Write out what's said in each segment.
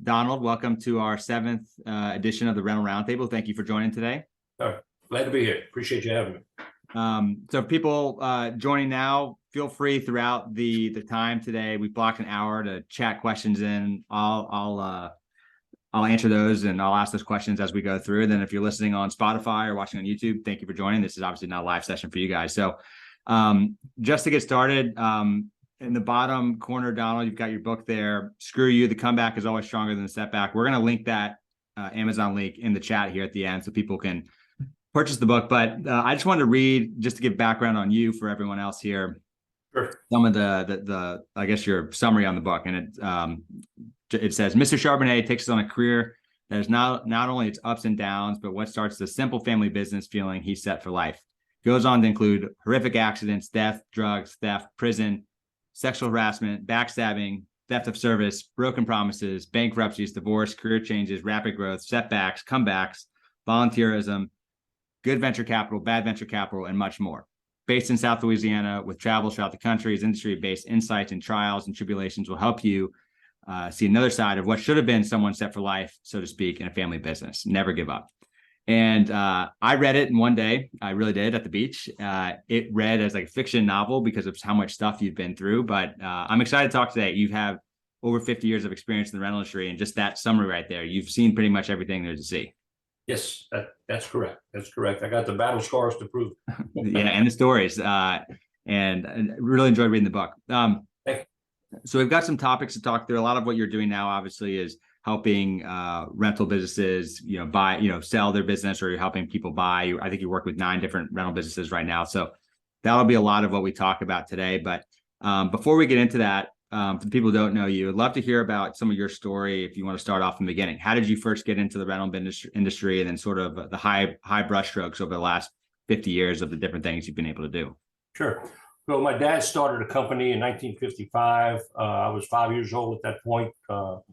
Donald, welcome to our seventh edition of the Rental Roundtable. Thank you for joining today. Glad to be here. Appreciate you having me. So people joining now, feel free throughout the time today. We blocked an hour to chat questions in. I'll answer those and I'll ask those questions as we go through. And then if you're listening on Spotify or watching on YouTube, thank you for joining. This is obviously not a live session for you guys. So just to get started, in the bottom corner, Donald, you've got your book there. Screw You, the comeback is always stronger than the setback. We're going to link that Amazon link in the chat here at the end so people can purchase the book. But I just wanted to read, just to give background on you for everyone else here. Sure. Some of the I guess your summary on the book. And it says, Mr. Charbonnet takes us on a career that is not only its ups and downs, but what starts the simple family business feeling he's set for life. Goes on to include horrific accidents, death, drugs, theft, prison, sexual harassment, backstabbing, theft of service, broken promises, bankruptcies, divorce, career changes, rapid growth, setbacks, comebacks, volunteerism, good venture capital, bad venture capital, and much more. Based in South Louisiana with travels throughout the country, his industry-based insights and trials and tribulations will help you see another side of what should have been someone set for life, so to speak, in a family business. Never give up. And I read it in one day. I really did, at the beach. It read as like a fiction novel because of how much stuff you've been through. But I'm excited to talk today. You have over 50 years of experience in the rental industry, and just that summary right there, you've seen pretty much everything there to see. Yes, that's correct. That's correct. I got the battle scars to prove. Yeah, and the stories. And I really enjoyed reading the book. So we've got some topics to talk through. A lot of what you're doing now, obviously, is helping rental businesses, sell their business, or you're helping people buy. I think you work with 9 different rental businesses right now. So that'll be a lot of what we talk about today. But before we get into that, for the people who don't know you, I'd love to hear about some of your story. If you want to start off from the beginning, how did you first get into the rental industry, and then sort of the high brushstrokes over the last 50 years of the different things you've been able to do? Sure. Well, my dad started a company in 1955. I was 5 years old at that point,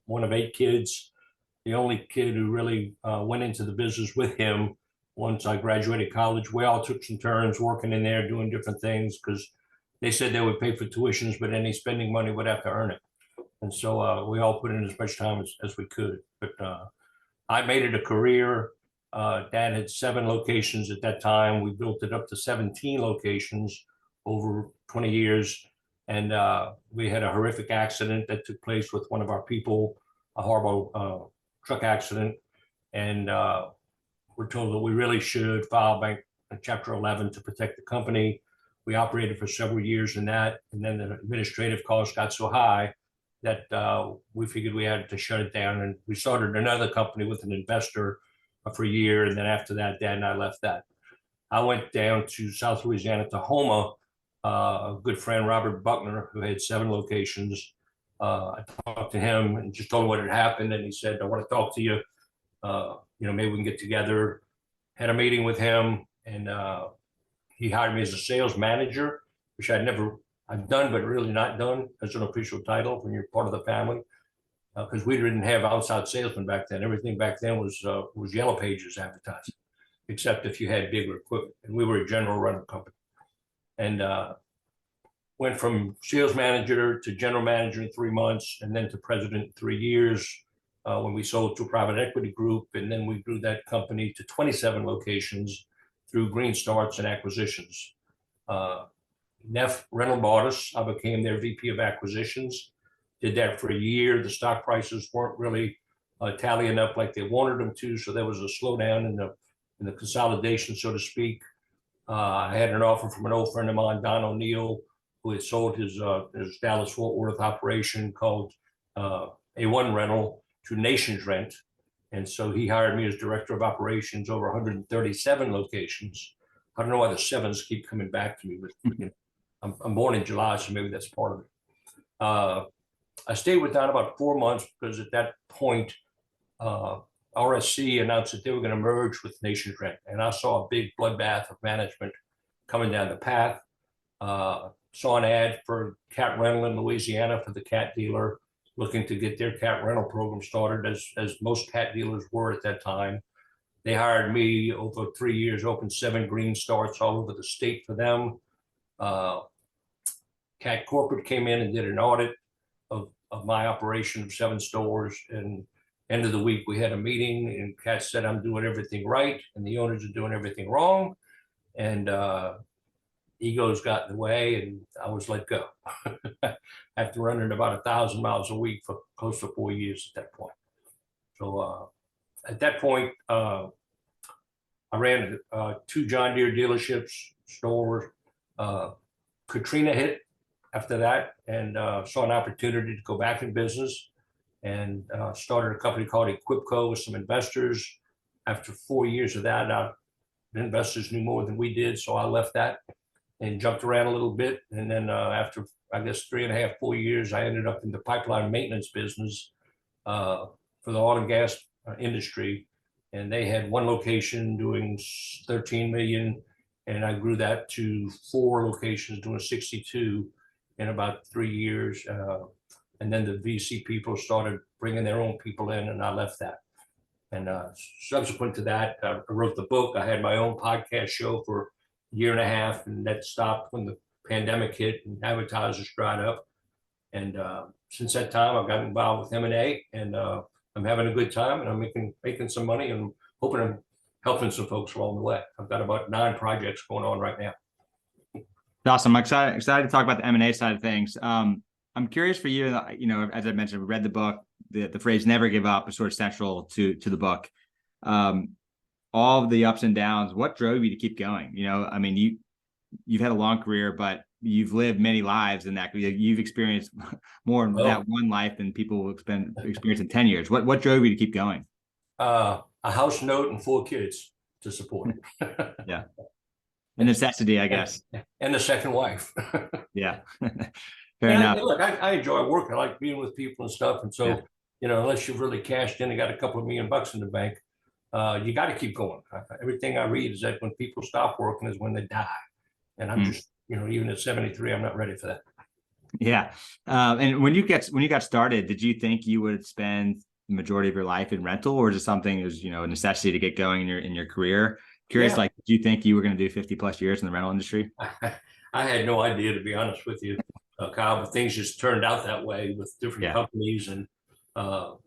one of 8 kids, the only kid who really went into the business with him. Once I graduated college, we all took some turns working in there, doing different things, because they said they would pay for tuitions, but any spending money would have to earn it. And so we all put in as much time as we could. But I made it a career. Dad had 7 locations at that time. We built it up to 17 locations over 20 years. And we had a horrific accident that took place with one of our people, a horrible truck accident. And we're told that we really should file bank Chapter 11 to protect the company. We operated for several years in that. And then the administrative costs got so high that we figured we had to shut it down. And we started another company with an investor for a year. And then after that, Dad and I left that. I went down to South Louisiana, to Houma. A good friend, Robert Buckner, who had 7 locations. I talked to him and just told him what had happened. And he said, I want to talk to you. Maybe we can get together. Had a meeting with him, and he hired me as a sales manager, which I've done, but really not done as an official title when you're part of the family. Because we didn't have outside salesmen back then. Everything back then was Yellow Pages advertising, except if you had bigger equipment. And we were a general rental company. And went from sales manager to general manager in 3 months, and then to president in 3 years when we sold to a private equity group. And then we grew that company to 27 locations through green starts and acquisitions. Neff Rental bought us. I became their VP of acquisitions. Did that for a year. The stock prices weren't really tallying up like they wanted them to, so there was a slowdown in the consolidation, so to speak. I had an offer from an old friend of mine, Don O'Neill, who had sold his Dallas-Fort Worth operation called A1 Rental to Nations Rent. And so he hired me as director of operations over 137 locations. I don't know why the 7s keep coming back to me, but I'm born in July, so maybe that's part of it. I stayed with Don about 4 months because at that point, RSC announced that they were going to merge with Nations Rent, and I saw a big bloodbath of management coming down the path. Saw an ad for cat rental in Louisiana for the cat dealer looking to get their cat rental program started, as most cat dealers were at that time. They hired me over 3 years, opened 7 green starts all over the state for them. Cat Corporate came in and did an audit of my operation of 7 stores, and end of the week, we had a meeting and Kat said, I'm doing everything right and the owners are doing everything wrong. And egos got in the way and I was let go after running about 1,000 miles a week for close to 4 years at that point. So at that point, I ran 2 John Deere dealerships, stores. Katrina hit after that and saw an opportunity to go back in business and started a company called Equipco with some investors. After 4 years of that, the investors knew more than we did, so I left that and jumped around a little bit. And then after, I guess, 3.5, 4 years, I ended up in the pipeline maintenance business for the oil and gas industry. And they had 1 location doing 13 million. And I grew that to 4 locations doing 62 in about 3 years. And then the VC people started bringing their own people in and I left that. And subsequent to that, I wrote the book. I had my own podcast show for 1.5 years, and that stopped when the pandemic hit and advertisers dried up. And since that time, I've gotten involved with M&A, and I'm having a good time, and I'm making some money, and hoping I'm helping some folks along the way. I've got about 9 projects going on right now. Awesome. I'm excited to talk about the M&A side of things. I'm curious for you, as I mentioned, we read the book, the phrase never give up is sort of central to the book. All of the ups and downs, what drove you to keep going? I mean, you've had a long career, but you've lived many lives in that. You've experienced more in that one life than people will experience in 10 years. What drove you to keep going? A house note and 4 kids to support. Yeah. A necessity, I guess. And the second wife. Yeah. Fair enough. Look, I enjoy work. I like being with people and stuff. And so, unless you've really cashed in and got a couple of $1 million in the bank, you got to keep going. Everything I read is that when people stop working is when they die. And I'm just, even at 73, I'm not ready for that. Yeah. And when you got started, did you think you would spend the majority of your life in rental, or is it something that was, a necessity to get going in your career? Curious, do you think you were going to do 50+ years in the rental industry? I had no idea, to be honest with you, Kyle, but things just turned out that way with different companies. And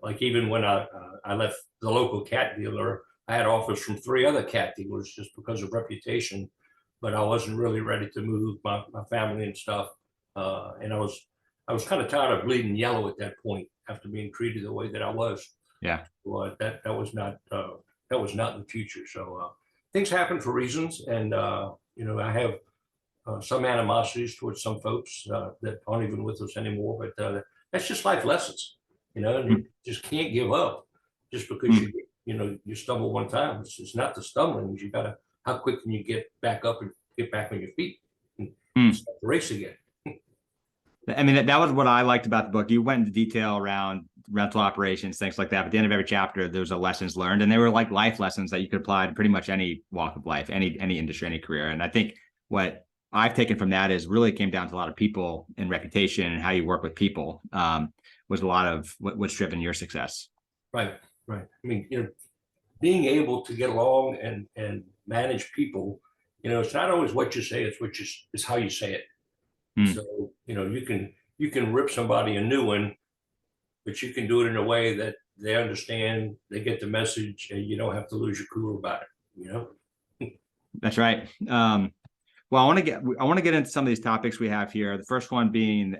like even when I left the local cat dealer, I had offers from 3 other cat dealers just because of reputation, but I wasn't really ready to move my family and stuff. And I was kind of tired of bleeding yellow at that point after being treated the way that I was. Yeah. Well, that was not in the future. So things happen for reasons, and I have some animosities towards some folks that aren't even with us anymore. But that's just life lessons, and you just can't give up just because you stumble one time. It's not the stumbling. You gotta, how quick can you get back up and get back on your feet and start the race again? I mean, that was what I liked about the book. You went into detail around rental operations, things like that. But at the end of every chapter, there was a lessons learned, and they were like life lessons that you could apply to pretty much any walk of life, any industry, any career. And I think what I've taken from that is really came down to a lot of people and reputation and how you work with people was a lot of what's driven your success. Right. I mean, being able to get along and manage people, it's not always what you say, it's how you say it. So, you can rip somebody a new one, but you can do it in a way that they understand, they get the message, and you don't have to lose your cool about it, That's right. Well, I want to get into some of these topics we have here. The first one being,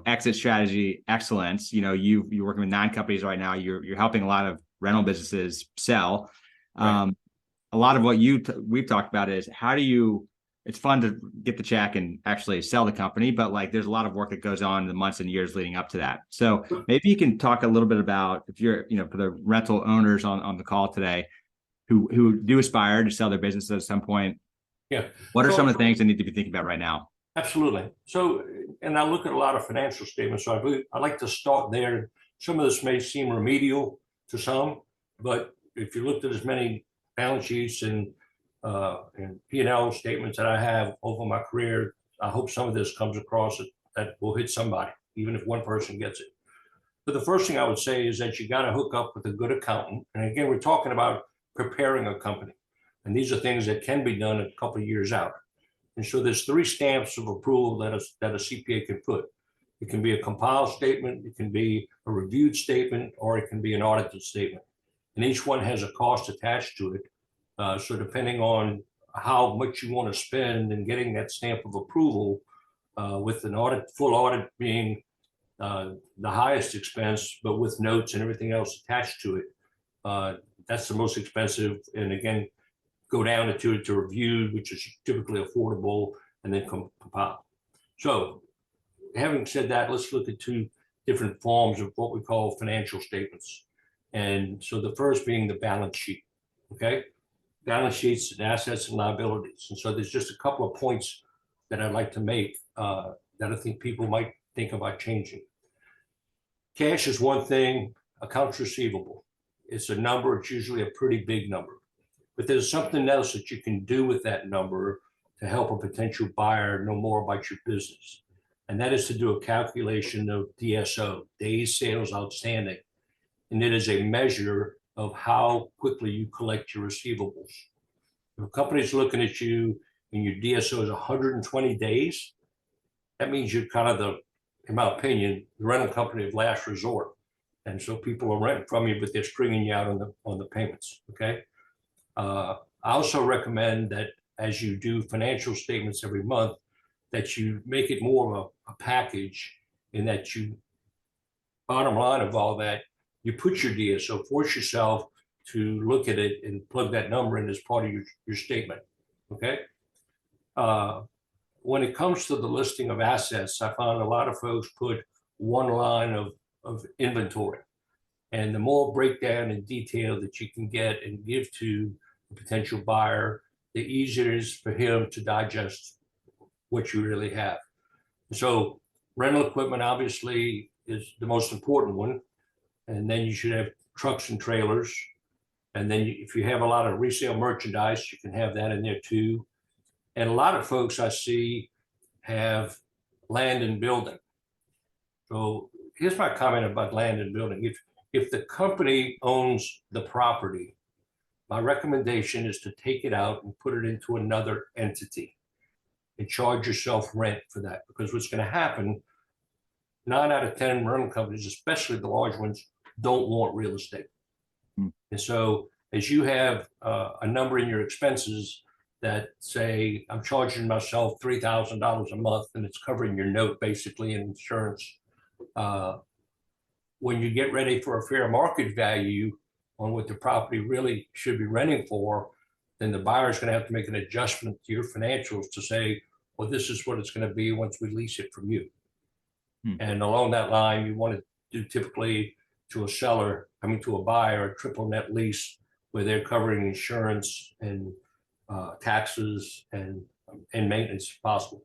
exit strategy excellence. You're working with 9 companies right now. You're helping a lot of rental businesses sell. Right. A lot of what we've talked about is how do you. It's fun to get the check and actually sell the company, but there's a lot of work that goes on in the months and years leading up to that. So maybe you can talk a little bit about, if you're, for the rental owners on the call today, who do aspire to sell their business at some point. Yeah. What are some of the things they need to be thinking about right now? Absolutely. So, and I look at a lot of financial statements. So I like to start there. Some of this may seem remedial to some, but if you looked at as many balance sheets and P&L statements that I have over my career, I hope some of this comes across that will hit somebody, even if one person gets it. But the first thing I would say is that you got to hook up with a good accountant. And again, we're talking about preparing a company. And these are things that can be done a couple of years out. And so there's 3 stamps of approval that a CPA can put. It can be a compiled statement, it can be a reviewed statement, or it can be an audited statement. And each one has a cost attached to it. So depending on how much you want to spend in getting that stamp of approval, with an audit, full audit being the highest expense, but with notes and everything else attached to it, that's the most expensive. And again, go down to review, which is typically affordable, and then compile. So having said that, let's look at two different forms of what we call financial statements. And so the first being the balance sheet, okay? Balance sheets and assets and liabilities. And so there's just a couple of points that I'd like to make that I think people might think about changing. Cash is one thing, accounts receivable. It's a number, it's usually a pretty big number. But there's something else that you can do with that number to help a potential buyer know more about your business. And that is to do a calculation of DSO, days sales outstanding. And it is a measure of how quickly you collect your receivables. If a company's looking at you and your DSO is 120 days, that means you're kind of the, in my opinion, the rental company of last resort. And so people are renting from you, but they're stringing you out on the payments, okay? I also recommend that as you do financial statements every month, that you make it more of a package, in that you, bottom line of all that, you put your DSO, force yourself to look at it and plug that number in as part of your statement, okay? When it comes to the listing of assets, I found a lot of folks put one line of inventory. And the more breakdown and detail that you can get and give to a potential buyer, the easier it is for him to digest what you really have. So rental equipment obviously is the most important one. And then you should have trucks and trailers. And then if you have a lot of resale merchandise, you can have that in there too. And a lot of folks I see have land and building. So here's my comment about land and building. If the company owns the property, my recommendation is to take it out and put it into another entity and charge yourself rent for that. Because what's going to happen, 9 out of 10 rental companies, especially the large ones, don't want real estate. And so as you have a number in your expenses that say, I'm charging myself $3,000 a month and it's covering your note basically and insurance, when you get ready for a fair market value on what the property really should be renting for, then the buyer is going to have to make an adjustment to your financials to say, well, this is what it's going to be once we lease it from you. And along that line, you want to do typically to a seller, to a buyer, a triple net lease where they're covering insurance and taxes and maintenance if possible,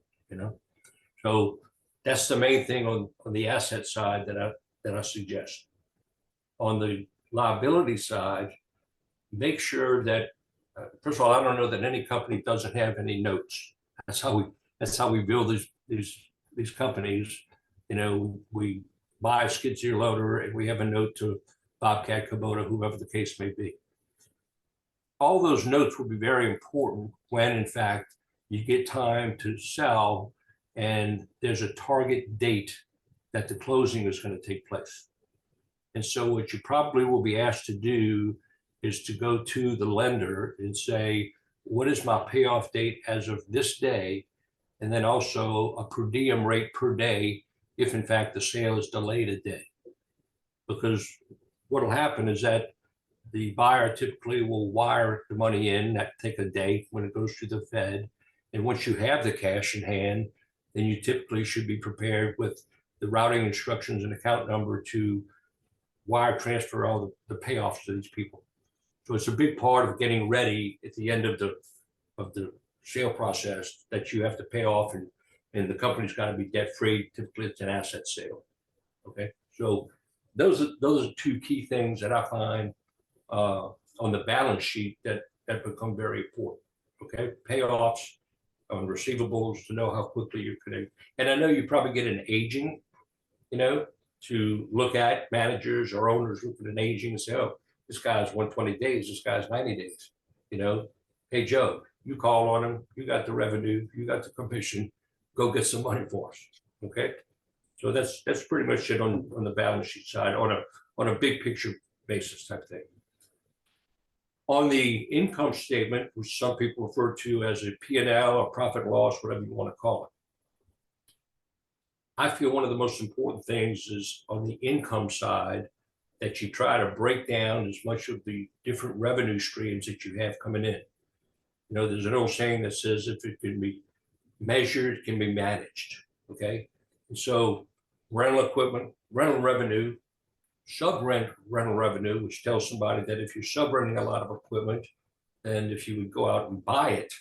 So that's the main thing on the asset side that I suggest. On the liability side, make sure that first of all, I don't know that any company doesn't have any notes. That's how we build these companies. We buy a skid steer loader and we have a note to Bobcat, Kubota, whoever the case may be. All those notes will be very important when, in fact, you get time to sell and there's a target date that the closing is going to take place. And so what you probably will be asked to do is to go to the lender and say, what is my payoff date as of this day? And then also a per diem rate per day if in fact the sale is delayed a day. Because what will happen is that the buyer typically will wire the money in, that take a day when it goes to the Fed. And once you have the cash in hand, then you typically should be prepared with the routing instructions and account number to wire transfer all the payoffs to these people. So it's a big part of getting ready at the end of the sale process that you have to pay off, and the company's got to be debt free. Typically, it's an asset sale. Okay, so those are two key things that I find on the balance sheet that become very important. Okay, payoffs on receivables to know how quickly you're connected. And I know you probably get an aging, to look at. Managers or owners look at an aging and say, oh, this guy's 120 days, this guy's 90 days. Hey, Joe, you call on him, you got the revenue, you got the commission, go get some money for us, okay? So that's pretty much it on the balance sheet side, on a big picture basis type thing. On the income statement, which some people refer to as a P&L or profit and loss, whatever you want to call it, I feel one of the most important things is on the income side that you try to break down as much of the different revenue streams that you have coming in. You know, there's an old saying that says if it can be measured, it can be managed. Okay. And so rental equipment, rental revenue, rental revenue, which tells somebody that if you're sub-renting a lot of equipment, and if you would go out and buy it,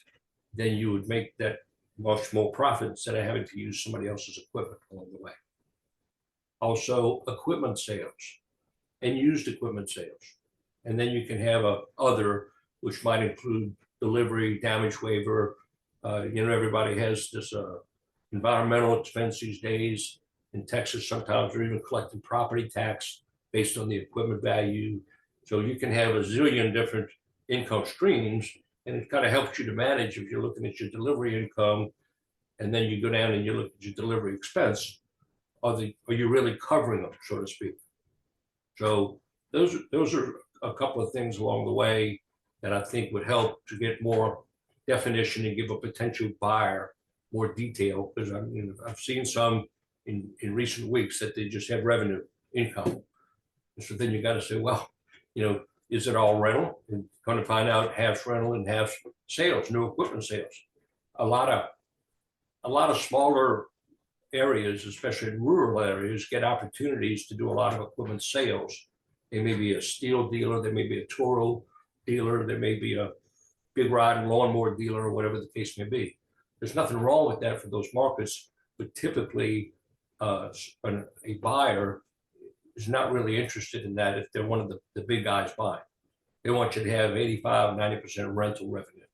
then you would make that much more profit instead of having to use somebody else's equipment along the way. Also, equipment sales and used equipment sales. And then you can have a other, which might include delivery, damage waiver. You know, everybody has this environmental expense these days. In Texas, sometimes they're even collecting property tax based on the equipment value. So you can have a zillion different income streams, and it kind of helps you to manage if you're looking at your delivery income, and then you go down and you look at your delivery expense. Are you really covering them, so to speak? So those are a couple of things along the way that I think would help to get more definition and give a potential buyer more detail. Because I mean, I've seen some in recent weeks that they just have revenue income. And so then you got to say, well, you know, is it all rental? And going to find out half's rental and half's sales, new equipment sales. A lot of smaller areas, especially in rural areas, get opportunities to do a lot of equipment sales. They may be a steel dealer, there may be a Toro dealer, there may be a big rod and lawnmower dealer, or whatever the case may be. There's nothing wrong with that for those markets, but typically a buyer is not really interested in that if they're one of the big guys buying. They want you to have 85, 90% rental revenue.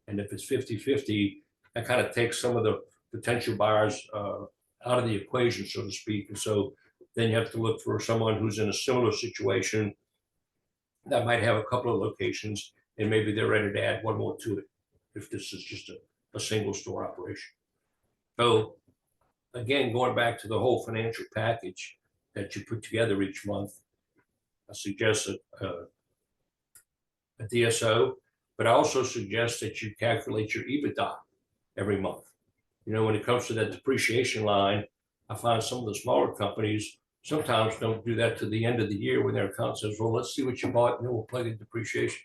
And if it's 50-50, that kind of takes some of the potential buyers out of the equation, so to speak. And so then you have to look for someone who's in a similar situation that might have a couple of locations, and maybe they're ready to add one more to it if this is just a single store operation. So again, going back to the whole financial package that you put together each month, I suggest a DSO, but I also suggest that you calculate your EBITDA every month. You know, when it comes to that depreciation line, I find some of the smaller companies sometimes don't do that to the end of the year when their account says, well, let's see what you bought and then we'll play the depreciation.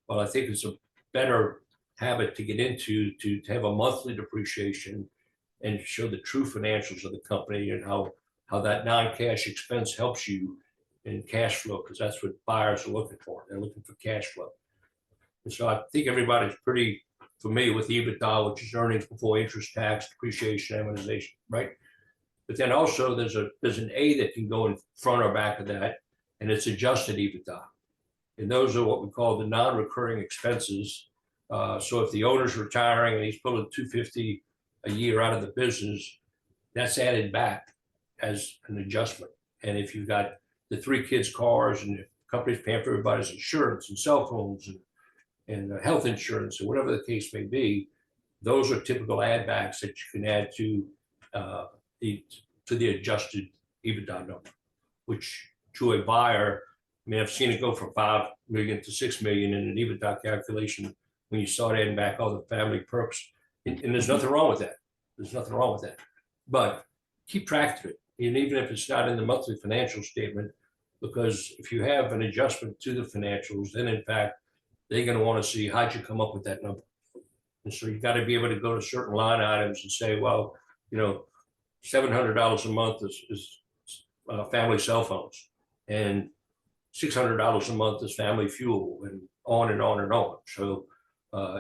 Well, I think it's a better habit to get into to have a monthly depreciation and show the true financials of the company and how that non-cash expense helps you in cash flow, because that's what buyers are looking for. They're looking for cash flow. And so I think everybody's pretty familiar with EBITDA, which is earnings before interest, tax, depreciation, amortization, right? But then also there's an A that can go in front or back of that, and it's adjusted EBITDA. And those are what we call the non-recurring expenses. So if the owner's retiring and he's pulling $250 a year out of the business, that's added back as an adjustment. And if you've got the 3 kids' cars and the company's paying for everybody's insurance and cell phones and health insurance or whatever the case may be, those are typical add backs that you can add to the adjusted EBITDA number, which to a buyer, I mean, I've seen it go from 5 million to 6 million in an EBITDA calculation when you start adding back all the family perks. And there's nothing wrong with that. There's nothing wrong with that. But keep track of it. And even if it's not in the monthly financial statement, because if you have an adjustment to the financials, then in fact, they're going to want to see how'd you come up with that number. And so you've got to be able to go to certain line items and say, well, you know, $700 a month is family cell phones, and $600 a month is family fuel, and on and on and on. So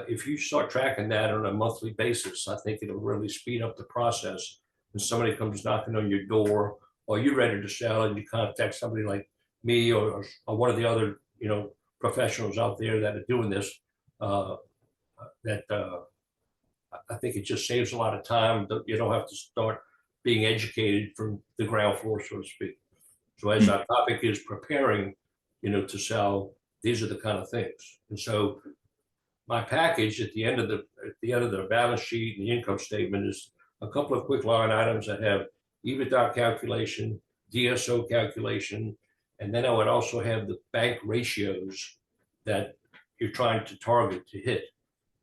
if you start tracking that on a monthly basis, I think it'll really speed up the process. When somebody comes knocking on your door, or you're ready to sell, and you contact somebody like me or one of the other, you know, professionals out there that are doing this, I think it just saves a lot of time. You don't have to start being educated from the ground floor, so to speak. So as our topic is preparing, you know, to sell, these are the kind of things. And so my package at the end of the balance sheet and the income statement is a couple of quick line items that have EBITDA calculation, DSO calculation, and then I would also have the bank ratios that you're trying to target to hit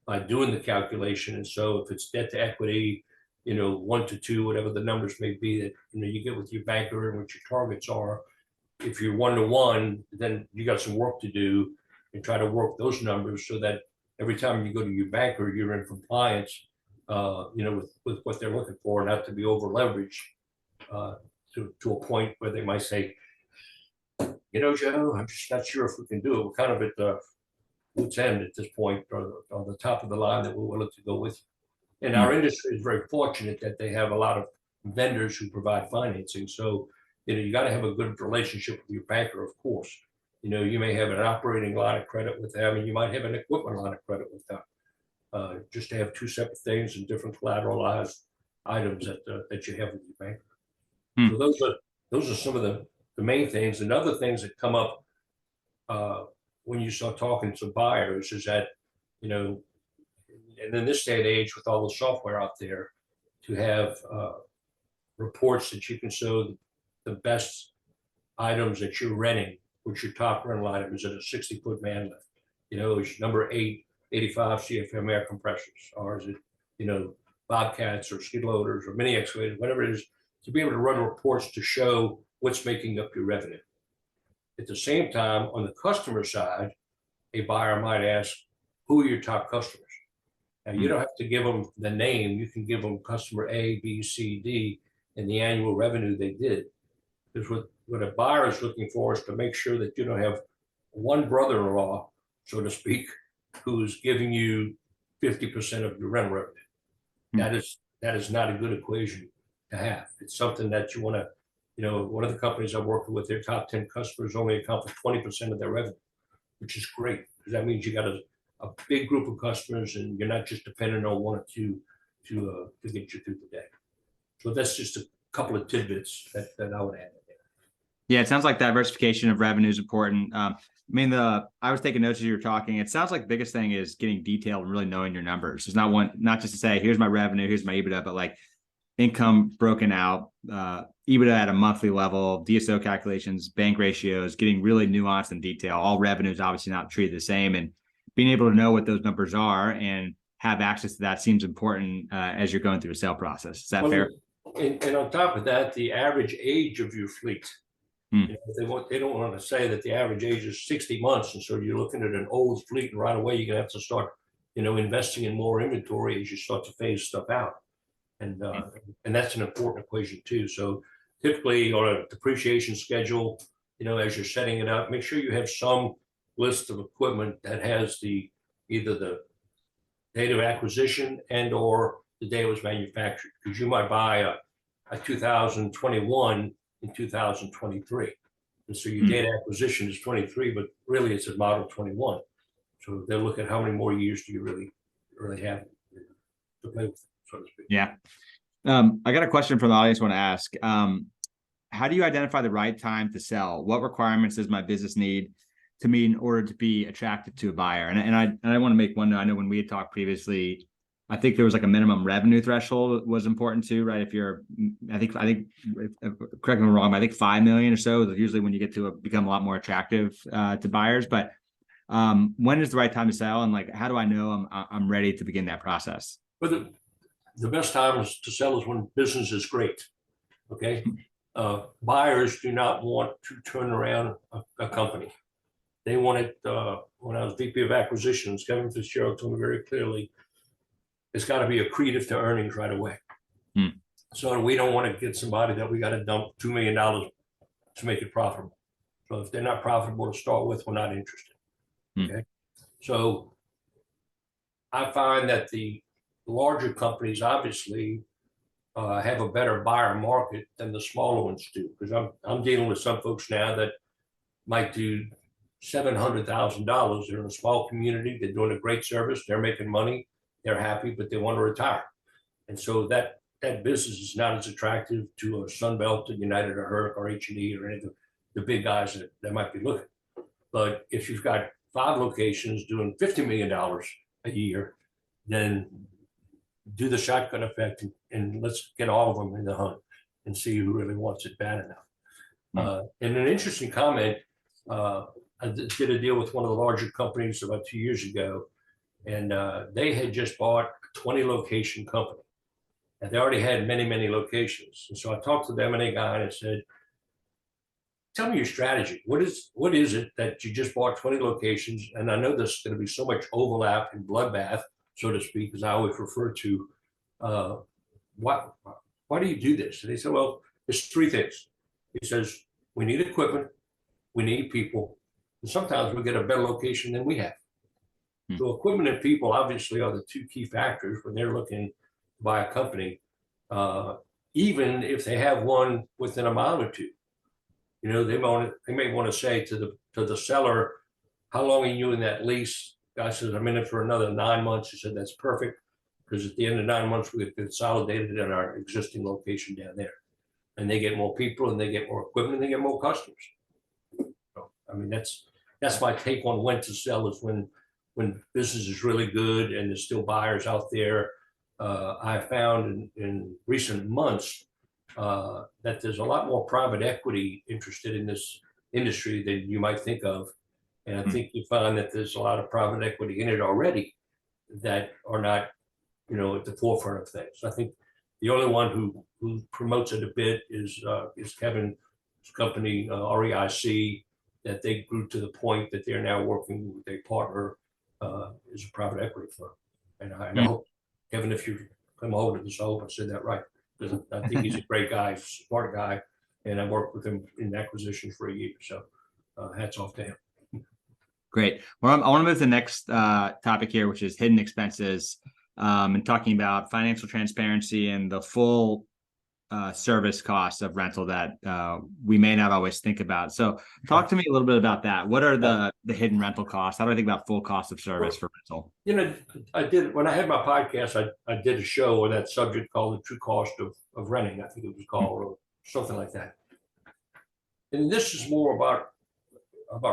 by doing the calculation. And so if it's debt to equity, 1 to 2, whatever the numbers may be that you get with your banker and what your targets are. If you're 1 to 1, then you got some work to do and try to work those numbers so that every time you go to your banker, you're in compliance, with what they're looking for, not to be over leveraged to a point where they might say, Joe, I'm just not sure if we can do it. We're kind of at the what's end at this point, or on the top of the line that we're willing to go with. And our industry is very fortunate that they have a lot of vendors who provide financing. So, you got to have a good relationship with your banker, of course. You may have an operating line of credit with them, and you might have an equipment line of credit with them. Just to have two separate things and different collateralized items that you have with your banker. So those are some of the main things. And other things that come up when you start talking to buyers is that, and in this day and age with all the software out there, to have reports that you can show the best items that you're renting, which your top rental item is at a 60-foot man lift, is number 85 CFM air compressors, or is it, Bobcats or skid loaders or mini excavators, whatever it is, to be able to run reports to show what's making up your revenue. At the same time, on the customer side, a buyer might ask, who are your top customers? Now, you don't have to give them the name. You can give them customer A, B, C, D, and the annual revenue they did. Because what a buyer is looking for is to make sure that you don't have one brother-in-law, so to speak, who's giving you 50% of your rental revenue. That is not a good equation to have. It's something that you want to, one of the companies I'm working with, their top 10 customers only account for 20% of their revenue, which is great, because that means you got a big group of customers and you're not just dependent on 1 or 2 to get you through the day. So that's just a couple of tidbits that I would add. Yeah, it sounds like diversification of revenue is important. I was taking notes as you were talking. It sounds like the biggest thing is getting detailed and really knowing your numbers. It's not just to say, here's my revenue, here's my EBITDA, but like income broken out, EBITDA at a monthly level, DSO calculations, bank ratios, getting really nuanced and detailed. All revenue is obviously not treated the same, and being able to know what those numbers are and have access to that seems important as you're going through a sale process. Is that fair? And on top of that, the average age of your fleet. They don't want to say that the average age is 60 months, and so you're looking at an old fleet, and right away you're gonna have to start, investing in more inventory as you start to phase stuff out, and that's an important equation too. So typically on a depreciation schedule, as you're setting it up, make sure you have some list of equipment that has either the date of acquisition and or the day it was manufactured, because you might buy a 2021 in 2023. And so your data acquisition is 23, but really it's a model 21. So they'll look at how many more years do you really have to play with, so to speak. Yeah. I got a question from the audience I want to ask. How do you identify the right time to sell? What requirements does my business need to meet in order to be attractive to a buyer? And I want to make one note. I know when we had talked previously, I think there was like a minimum revenue threshold was important too, right? If you're, I think, correct me if I'm wrong, but I think 5 million or so is usually when you get to become a lot more attractive to buyers. But when is the right time to sell, and like, how do I know I'm ready to begin that process? But the best time to sell is when business is great. Okay, buyers do not want to turn around a company. They want it. When I was VP of Acquisitions, Kevin Fitzgerald told me very clearly, it's got to be accretive to earnings right away. So we don't want to get somebody that we got to dump $2 million to make it profitable. So if they're not profitable to start with, we're not interested. Okay. So I find that the larger companies obviously have a better buyer market than the smaller ones do, because I'm dealing with some folks now that might do $700,000. They're in a small community. They're doing a great service. They're making money. They're happy, but they want to retire. And so that business is not as attractive to a Sunbelt, a United, or Herc, or H&E, or any of the big guys that might be looking. But if you've got 5 locations doing $50 million a year, then do the shotgun effect and let's get all of them in the hunt. and see who really wants it bad enough. And an interesting comment, I did a deal with one of the larger companies about 2 years ago, and they had just bought a 20 location company, and they already had many, many locations. And so I talked to the M&A guy and I said, tell me your strategy. What is it that you just bought 20 locations? And I know there's going to be so much overlap and bloodbath, so to speak, as I always refer to. Why do you do this? And he said, well, there's three things. He says, we need equipment, we need people, and sometimes we get a better location than we have. So equipment and people obviously are the two key factors when they're looking to buy a company, even if they have one within a mile or two. You know, they may want to say to the seller, how long are you in that lease? Guy says, I'm in it for another 9 months. He said, that's perfect, because at the end of 9 months, we have consolidated in our existing location down there. And they get more people, and they get more equipment, and they get more customers. So, I mean, that's my take on when to sell, is when business is really good and there's still buyers out there. I found in recent months that there's a lot more private equity interested in this industry than you might think of. And I think you find that there's a lot of private equity in it already that are not, you know, at the forefront of things. I think the only one who promotes it a bit is Kevin's company, REIC, that they grew to the point that they're now working with a partner, is a private equity firm. And I hope, Kevin, if you come hold of this, I hope I said that right, because I think he's a great guy, smart guy, and I worked with him in acquisitions for a year. So hats off to him. Great. Well, I want to move to the next topic here, which is hidden expenses, and talking about financial transparency and the full service costs of rental that we may not always think about. So talk to me a little bit about that. What are the hidden rental costs? How do I think about full cost of service for rental? You know, when I had my podcast, I did a show on that subject called The True Cost of Renting, I think it was called, or something like that. And this is more about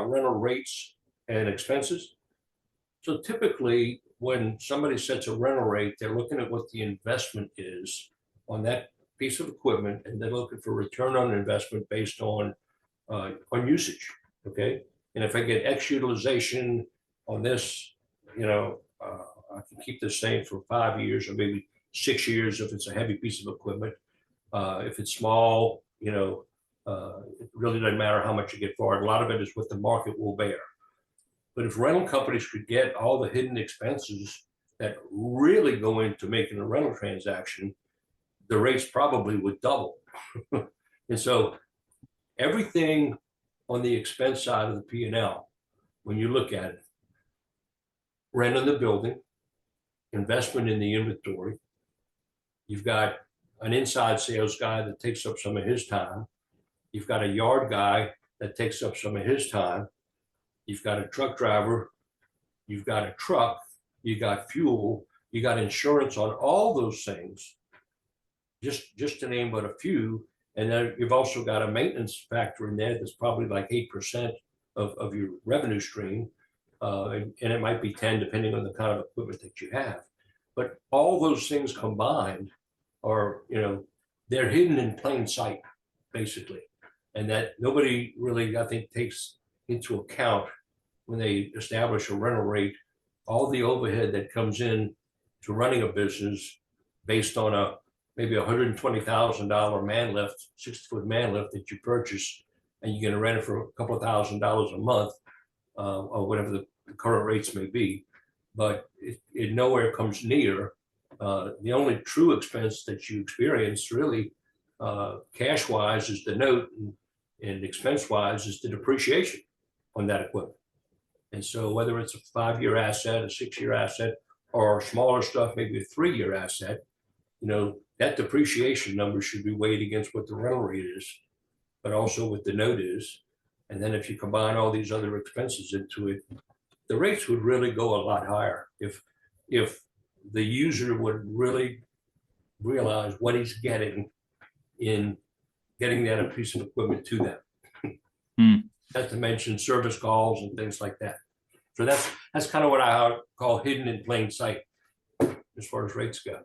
rental rates and expenses. So typically when somebody sets a rental rate, they're looking at what the investment is on that piece of equipment, and they're looking for return on investment based on usage. Okay. And if I get X utilization on this, you know, I can keep this same for 5 years or maybe 6 years if it's a heavy piece of equipment. If it's small, you know, it really doesn't matter how much you get for it. A lot of it is what the market will bear. But if rental companies could get all the hidden expenses that really go into making a rental transaction, the rates probably would double. And so everything on the expense side of the P&L, when you look at it, rent on the building, investment in the inventory, you've got an inside sales guy that takes up some of his time, you've got a yard guy that takes up some of his time, you've got a truck driver, you've got a truck, you got fuel, you got insurance on all those things, just to name but a few. And then you've also got a maintenance factor in there that's probably like 8% of your revenue stream. And it might be 10 depending on the kind of equipment that you have. But all those things combined are, you know, they're hidden in plain sight, basically. And that nobody really, I think, takes into account when they establish a rental rate, all the overhead that comes in to running a business based on maybe $120,000 man lift, 60-foot man lift that you purchase, and you're going to rent it for a couple of $1,000s a month, or whatever the current rates may be. But it nowhere comes near the only true expense that you experience, really, cash-wise, is the note, and expense-wise is the depreciation on that equipment. And so whether it's a 5-year asset, a 6-year asset, or smaller stuff, maybe a 3-year asset, you know, that depreciation number should be weighed against what the rental rate is, but also what the note is. And then if you combine all these other expenses into it, the rates would really go a lot higher if the user would really realize what he's getting in getting that piece of equipment to them. Not to mention service calls and things like that. So that's kind of what I call hidden in plain sight as far as rates go.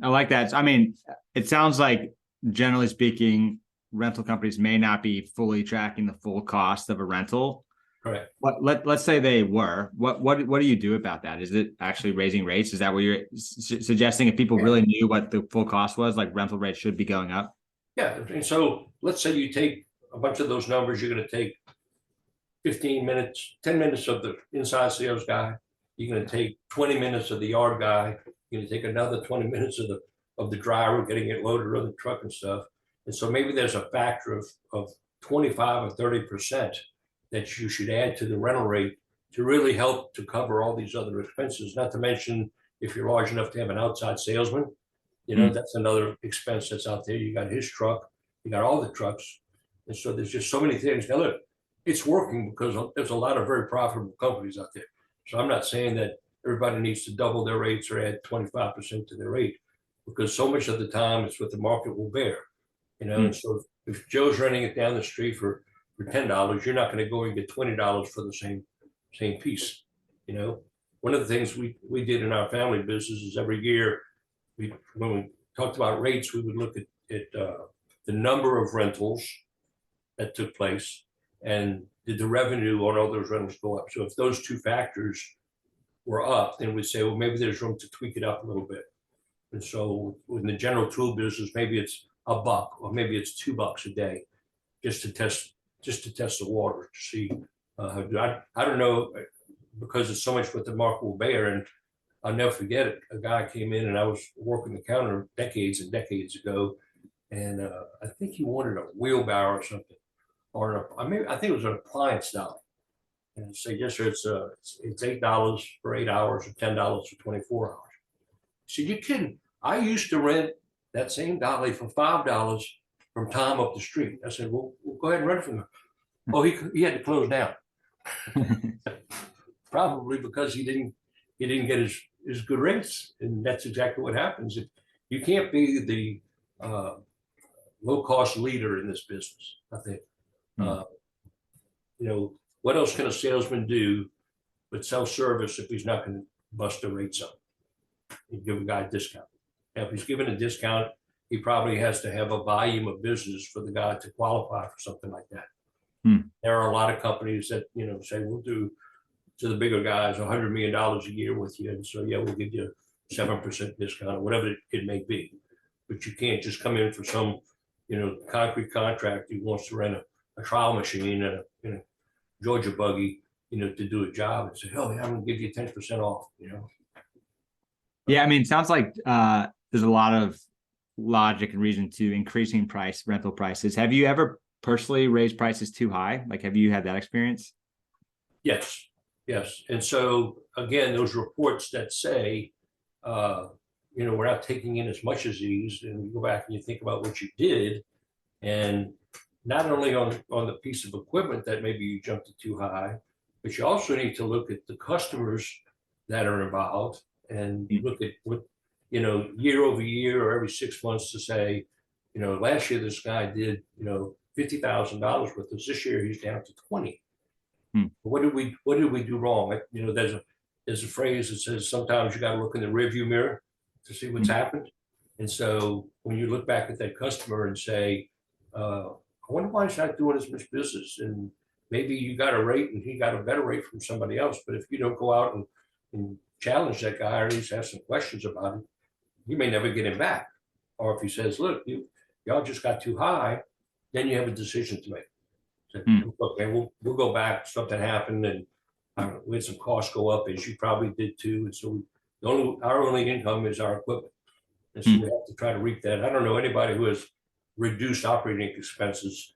I like that. I mean, it sounds like generally speaking, rental companies may not be fully tracking the full cost of a rental. Correct. But let's say they were. What do you do about that? Is it actually raising rates? Is that what you're suggesting? If people really knew what the full cost was, like rental rates should be going up? Yeah. And so let's say you take a bunch of those numbers, you're going to take 15 minutes, 10 minutes of the inside sales guy. You're going to take 20 minutes of the yard guy. You're going to take another 20 minutes of the driver getting it loaded on the truck and stuff. And so maybe there's a factor of 25 or 30% that you should add to the rental rate to really help to cover all these other expenses. Not to mention, if you're large enough to have an outside salesman, that's another expense that's out there. You got his truck, you got all the trucks. And so there's just so many things. Now look, it's working because there's a lot of very profitable companies out there. So I'm not saying that everybody needs to double their rates or add 25% to their rate, because so much of the time it's what the market will bear. And so if Joe's renting it down the street for $10, you're not going to go and get $20 for the same piece. One of the things we did in our family business is every year, when we talked about rates, we would look at the number of rentals that took place and did the revenue on all those rentals go up. So if those two factors were up, then we'd say, well, maybe there's room to tweak it up a little bit. And so in the general tool business, maybe it's $1 or maybe it's $2 a day, just to test the water to see how do I don't know, because it's so much what the market will bear. And I'll never forget it. A guy came in and I was working the counter decades and decades ago, and I think he wanted a wheelbarrow or something, or I think it was an appliance dolly. And I say, yes, sir, it's $8 for 8 hours or $10 for 24 hours. He said, you kidding? I used to rent that same dolly for $5 from Tom up the street. I said, well, go ahead and rent it from him. Oh, he had to close down. Probably because he didn't get his good rates. And that's exactly what happens. You can't be the low-cost leader in this business, I think. What else can a salesman do but sell service if he's not going to bust the rates up and give a guy a discount? Now, if he's given a discount, he probably has to have a volume of business for the guy to qualify for something like that. There are a lot of companies that, say we'll do to the bigger guys $100 million a year with you. And so, yeah, we'll give you a 7% discount or whatever it may be. But you can't just come in for some, concrete contract who wants to rent a trial machine and a Georgia buggy, to do a job and say, oh, yeah, I'm going to give you 10% off, Yeah, I mean, it sounds like there's a lot of logic and reason to increasing rental prices. Have you ever personally raised prices too high? Like, have you had that experience? Yes. And so, again, those reports that say, we're not taking in as much as these, and you go back and you think about what you did, and not only on the piece of equipment that maybe you jumped it too high, but you also need to look at the customers that are involved and look at what, year over year or every 6 months to say, last year this guy did, $50,000 with us. This year he's down to 20. What did we do wrong? There's a phrase that says sometimes you got to look in the rearview mirror to see what's happened. And so when you look back at that customer and say, I wonder why he's not doing as much business, and maybe you got a rate and he got a better rate from somebody else. But if you don't go out and challenge that guy or at least ask some questions about it, you may never get him back. Or if he says, look, y'all just got too high, then you have a decision to make. So, okay, we'll go back. Something happened, and we had some costs go up, as you probably did too. And so our only income is our equipment, and so we have to try to reap that. I don't know anybody who has reduced operating expenses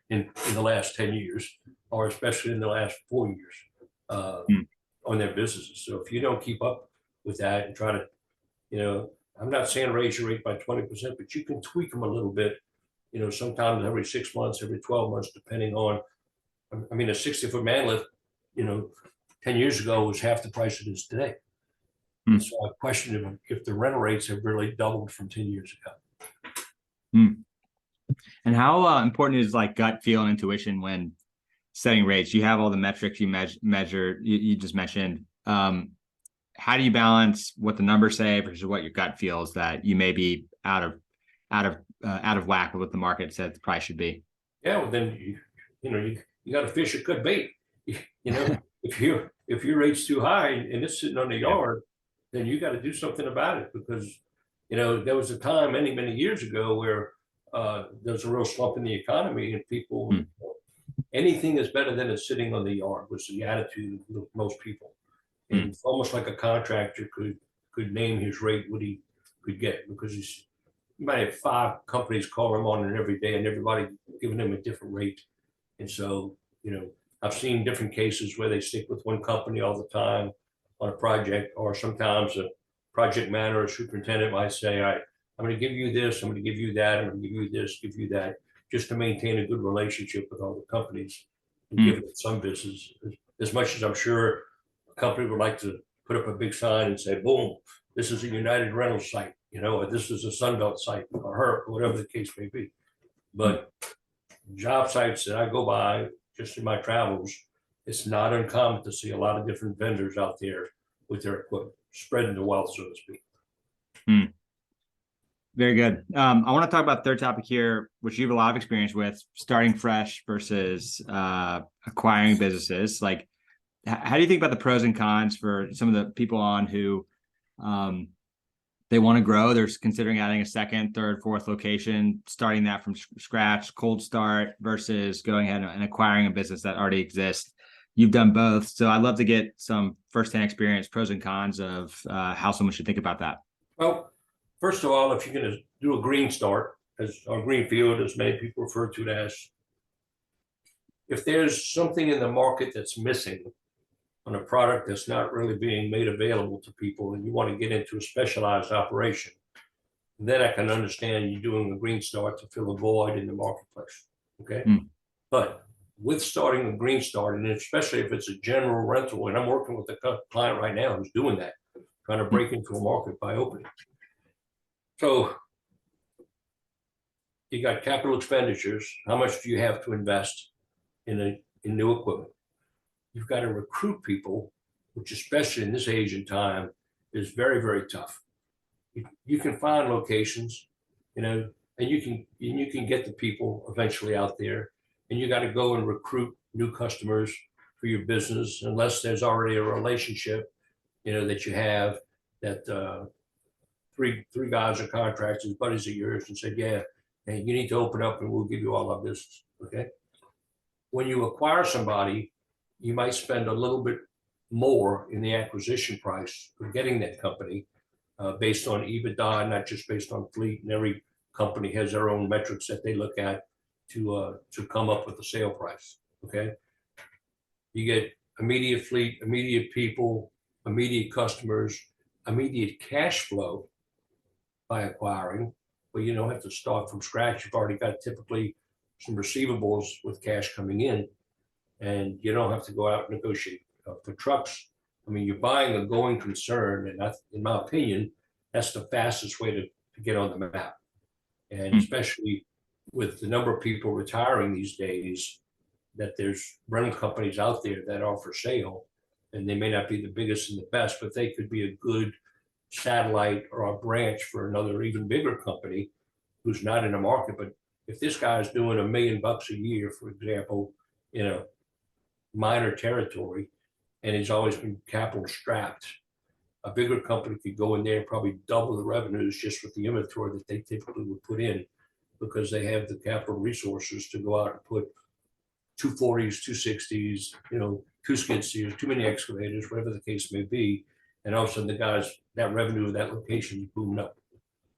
in the last 10 years, or especially in the last 4 years on their businesses. So if you don't keep up with that and try to, I'm not saying raise your rate by 20%, but you can tweak them a little bit, sometimes every 6 months, every 12 months, depending on, a 60-foot man lift, 10 years ago was half the price it is today. So I question if the rental rates have really doubled from 10 years ago. And how important is like gut feel and intuition when setting rates? You have all the metrics you measure, you just mentioned. How do you balance what the numbers say versus what your gut feels that you may be out of out of whack with what the market said the price should be. Yeah, well, then you got to fish a good bait. If your rate's too high and it's sitting on the yard, then you got to do something about it, because there was a time many years ago where there was a real slump in the economy, and people anything is better than it's sitting on the yard was the attitude of most people. And it's almost like a contractor could name his rate what he could get, because you might have 5 companies call him on it every day, and everybody giving him a different rate. And so, I've seen different cases where they stick with one company all the time on a project, or sometimes a project manager or superintendent might say, all right, I'm going to give you this, I'm going to give you that, I'm going to give you this, give you that, just to maintain a good relationship with all the companies and give it some business. As much as I'm sure a company would like to put up a big sign and say, boom, this is a United Rentals site, or this is a Sunbelt site, or her, or whatever the case may be. But job sites that I go by just in my travels, it's not uncommon to see a lot of different vendors out there with their equipment, spreading the wealth, so to speak. Very good. I want to talk about the third topic here, which you have a lot of experience with, starting fresh versus acquiring businesses. Like, how do you think about the pros and cons for some of the people on who they want to grow? They're considering adding a second, third, fourth location, starting that from scratch, cold start, versus going ahead and acquiring a business that already exists. You've done both. So I'd love to get some firsthand experience, pros and cons of how someone should think about that. Well, first of all, if you're going to do a green start, or greenfield, as many people refer to it as, if there's something in the market that's missing on a product that's not really being made available to people, and you want to get into a specialized operation, then I can understand you doing a green start to fill a void in the marketplace. Okay. But with starting a green start, and especially if it's a general rental, and I'm working with a client right now who's doing that, trying to break into a market by opening. So you got capital expenditures. How much do you have to invest in new equipment? You've got to recruit people, which especially in this age and time is very tough. You can find locations, and you can get the people eventually out there, and you got to go and recruit new customers for your business, unless there's already a relationship, that you have, that three guys are contractors, buddies of yours, and said, yeah, hey, you need to open up and we'll give you all our business. Okay. When you acquire somebody, you might spend a little bit more in the acquisition price for getting that company, based on EBITDA, not just based on fleet. And every company has their own metrics that they look at to come up with the sale price. Okay. You get immediate fleet, immediate people, immediate customers, immediate cash flow by acquiring, but you don't have to start from scratch. You've already got typically some receivables with cash coming in, and you don't have to go out and negotiate for trucks. I mean, you're buying a going concern, and that's, in my opinion, that's the fastest way to get on the map. And especially with the number of people retiring these days, that there's rental companies out there that are for sale, and they may not be the biggest and the best, but they could be a good satellite or a branch for another even bigger company who's not in the market. But if this guy's doing $1 million a year, for example, in a minor territory, and he's always been capital strapped, a bigger company could go in there and probably double the revenues just with the inventory that they typically would put in, because they have the capital resources to go out and put 240s, 260s, 2 skid steers, too many excavators, whatever the case may be. And all of a sudden, the guys, that revenue of that location is booming up.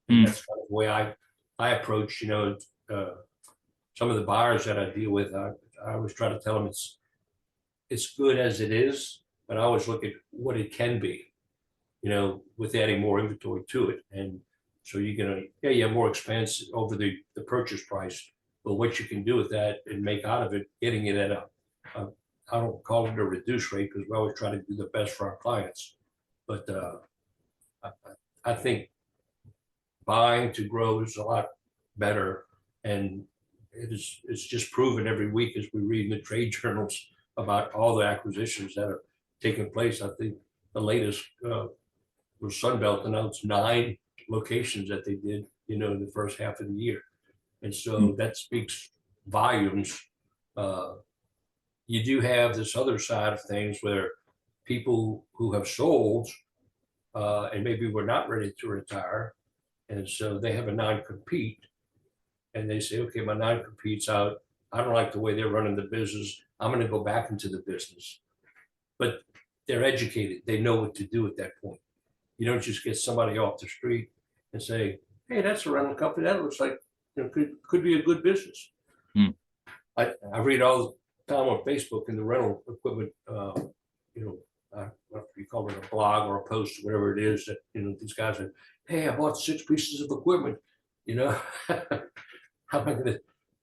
And that's kind of the way I approach, some of the buyers that I deal with. I always try to tell them it's good as it is, but I always look at what it can be, with adding more inventory to it. And so you're going to, you have more expense over the purchase price, but what you can do with that and make out of it, getting it at I don't call it a reduced rate, because we always try to do the best for our clients. But I think buying to grow is a lot better, and it's just proven every week as we read in the trade journals about all the acquisitions that are taking place. I think the latest was Sunbelt announced 9 locations that they did, in the first half of the year. And so that speaks volumes. You do have this other side of things where people who have sold and maybe were not ready to retire, and so they have a non-compete, and they say, okay, my non-compete's out. I don't like the way they're running the business. I'm going to go back into the business. But they're educated. They know what to do at that point. You don't just get somebody off the street and say, hey, that's a rental company. That looks like could be a good business. I read all the time on Facebook in the rental equipment, what you call it, a blog or a post, whatever it is, that these guys are, hey, I bought 6 pieces of equipment. How am I going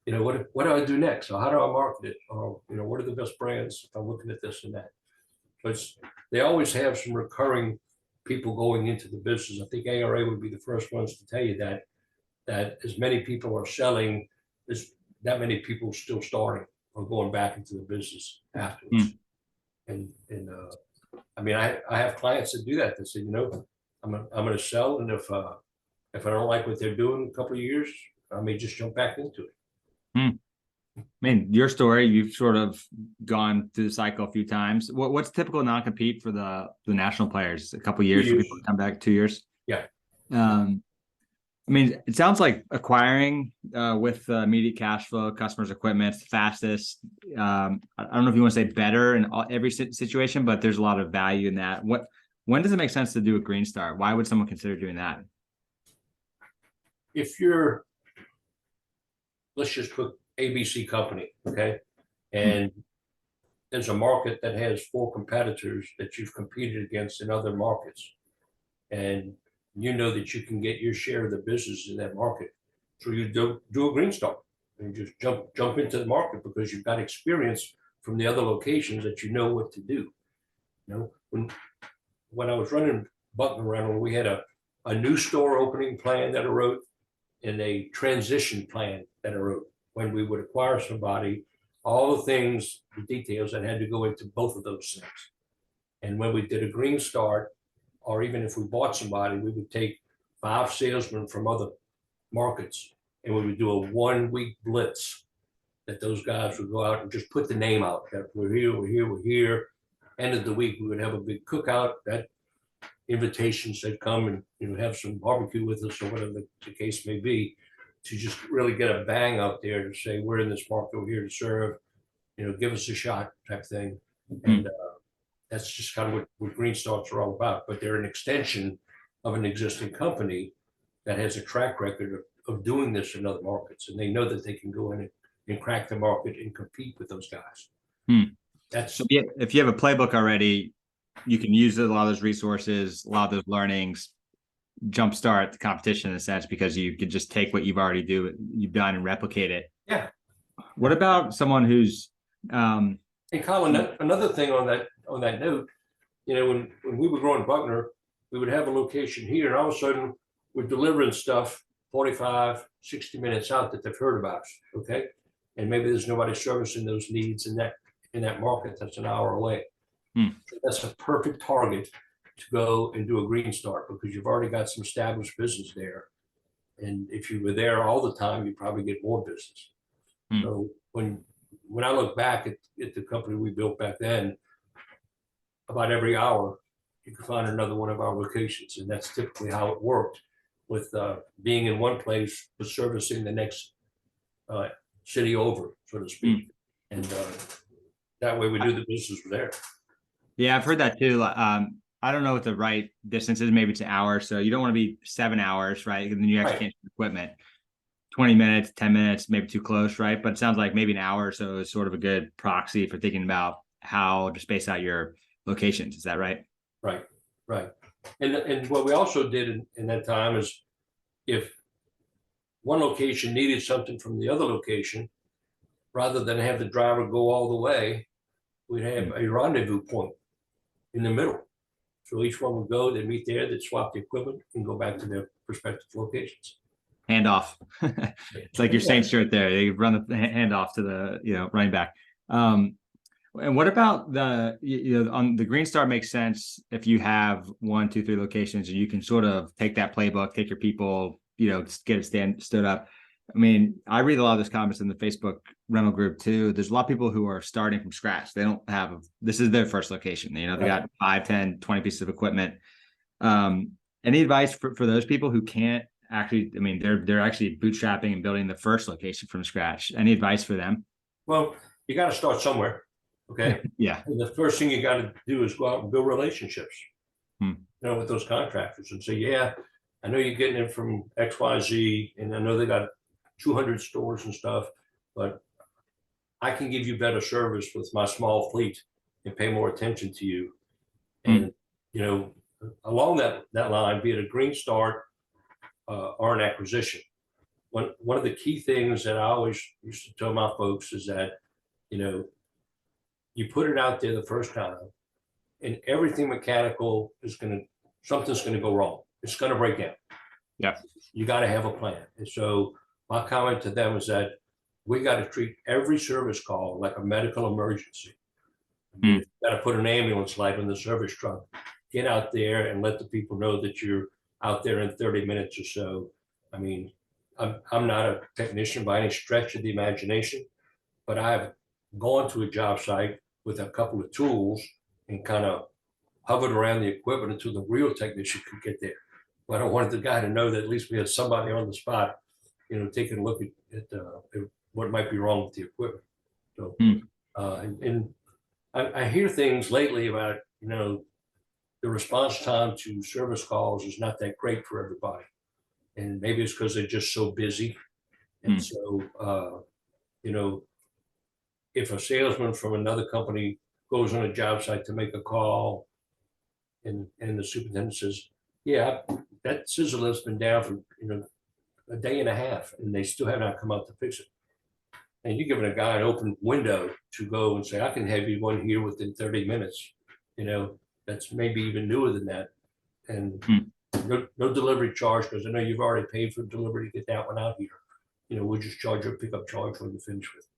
to, what do I do next? Or how do I market it? Or what are the best brands if I'm looking at this and that? But they always have some recurring people going into the business. I think ARA would be the first ones to tell you that as many people are selling, there's that many people still starting or going back into the business afterwards. And I mean, I have clients that do that. They say, I'm going to sell, and if I don't like what they're doing in a couple of years, I may just jump back into it. I mean, your story, you've sort of gone through the cycle a few times. What's typical non-compete for the national players? A couple of years for people to come back, 2 years? Yeah. I mean, it sounds like acquiring with immediate cash flow, customers' equipment, fastest. I don't know if you want to say better in every situation, but there's a lot of value in that. When does it make sense to do a green start? Why would someone consider doing that? If let's just put ABC company, okay? And there's a market that has 4 competitors that you've competed against in other markets. And you know that you can get your share of the business in that market. So you do a green start and just jump into the market because you've got experience from the other locations that you know what to do. When I was running Buckner Rental, we had a new store opening plan that I wrote and a transition plan that I wrote. When we would acquire somebody, all the things, the details that had to go into both of those things. And when we did a green start, or even if we bought somebody, we would take 5 salesmen from other markets and we would do a 1-week blitz that those guys would go out and just put the name out that we're here. End of the week, we would have a big cookout. That invitations that come and have some barbecue with us or whatever the case may be, to just really get a bang out there to say, we're in this market, we're here to serve, give us a shot type thing. And that's just kind of what green starts are all about. But they're an extension of an existing company that has a track record of doing this in other markets. And they know that they can go in and crack the market and compete with those guys. So if you have a playbook already, you can use a lot of those resources, a lot of those learnings, jumpstart the competition in a sense, because you could just take what you've done and replicate it. Yeah. What about someone who's Hey, Colin, another thing on that note, when we were growing Buckner, we would have a location here, and all of a sudden we're delivering stuff 45, 60 minutes out that they've heard about us, okay? And maybe there's nobody servicing those needs in that market that's an hour away. So that's a perfect target to go and do a green start because you've already got some established business there. And if you were there all the time, you probably get more business. So when I look back at the company we built back then, about every hour, you can find another one of our locations. And that's typically how it worked with being in one place, but servicing the next city over, so to speak. And that way we knew the business was there. Yeah, I've heard that too. I don't know what the right distance is. Maybe it's an hour. So you don't want to be 7 hours, right? And then you actually can't use equipment. 20 minutes, 10 minutes, maybe too close, right? But it sounds like maybe an hour or so is sort of a good proxy for thinking about how to space out your locations. Is that right? Right. And what we also did in that time is if one location needed something from the other location, rather than have the driver go all the way, we'd have a rendezvous point in the middle. So each one would go, they'd meet there, they'd swap the equipment and go back to their respective locations. Handoff. It's like your Saints shirt there. They run the handoff to the running back. And what about on the green start makes sense if you have 1, 2, 3 locations and you can sort of take that playbook, take your people, get it stood up. I mean, I read a lot of those comments in the Facebook rental group too. There's a lot of people who are starting from scratch. They don't have, this is their first location. They got 5, 10, 20 pieces of equipment. Any advice for those people who can't actually, I mean, they're actually bootstrapping and building the first location from scratch. Any advice for them? Well, you got to start somewhere. Okay. Yeah. And the first thing you got to do is go out and build relationships, with those contractors and say, yeah, I know you're getting it from XYZ, and I know they got 200 stores and stuff, but I can give you better service with my small fleet and pay more attention to you. And, along that line, be it a green start or an acquisition. One of the key things that I always used to tell my folks is that, you put it out there the first time, and everything mechanical something's going to go wrong. It's going to break down. Yeah. You got to have a plan. And so my comment to them is that we got to treat every service call like a medical emergency. You got to put an ambulance light on the service truck. Get out there and let the people know that you're out there in 30 minutes or so. I mean, I'm not a technician by any stretch of the imagination, but I've gone to a job site with a couple of tools and kind of hovered around the equipment until the real technician could get there. But I wanted the guy to know that at least we had somebody on the spot, taking a look at what might be wrong with the equipment. So, and I hear things lately about, the response time to service calls is not that great for everybody. And maybe it's because they're just so busy. And so, if a salesman from another company goes on a job site to make a call and the superintendent says, yeah, that scissor lift's been down for, a day and a half and they still have not come out to fix it. And you're giving a guy an open window to go and say, I can have you one here within 30 minutes. That's maybe even newer than that. And no delivery charge, because I know you've already paid for delivery to get that one out here. We'll just charge you a pickup charge when you finish with it.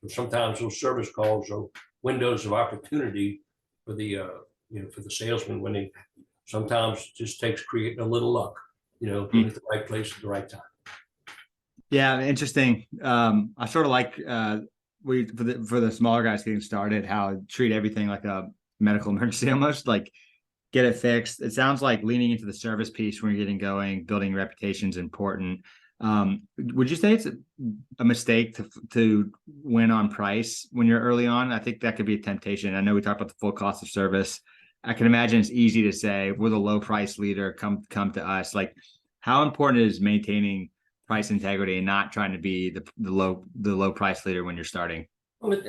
So sometimes those service calls are windows of opportunity for the salesman when they sometimes just takes creating a little luck, being at the right place at the right time. Yeah, interesting. I sort of like for the smaller guys getting started, how treat everything like a medical emergency, almost like get it fixed. It sounds like leaning into the service piece when you're getting going, building reputation is important. Would you say it's a mistake to win on price when you're early on? I think that could be a temptation. I know we talked about the full cost of service. I can imagine it's easy to say we're the low price leader, come to us. Like, how important is maintaining price integrity and not trying to be the low price leader when you're starting? Well,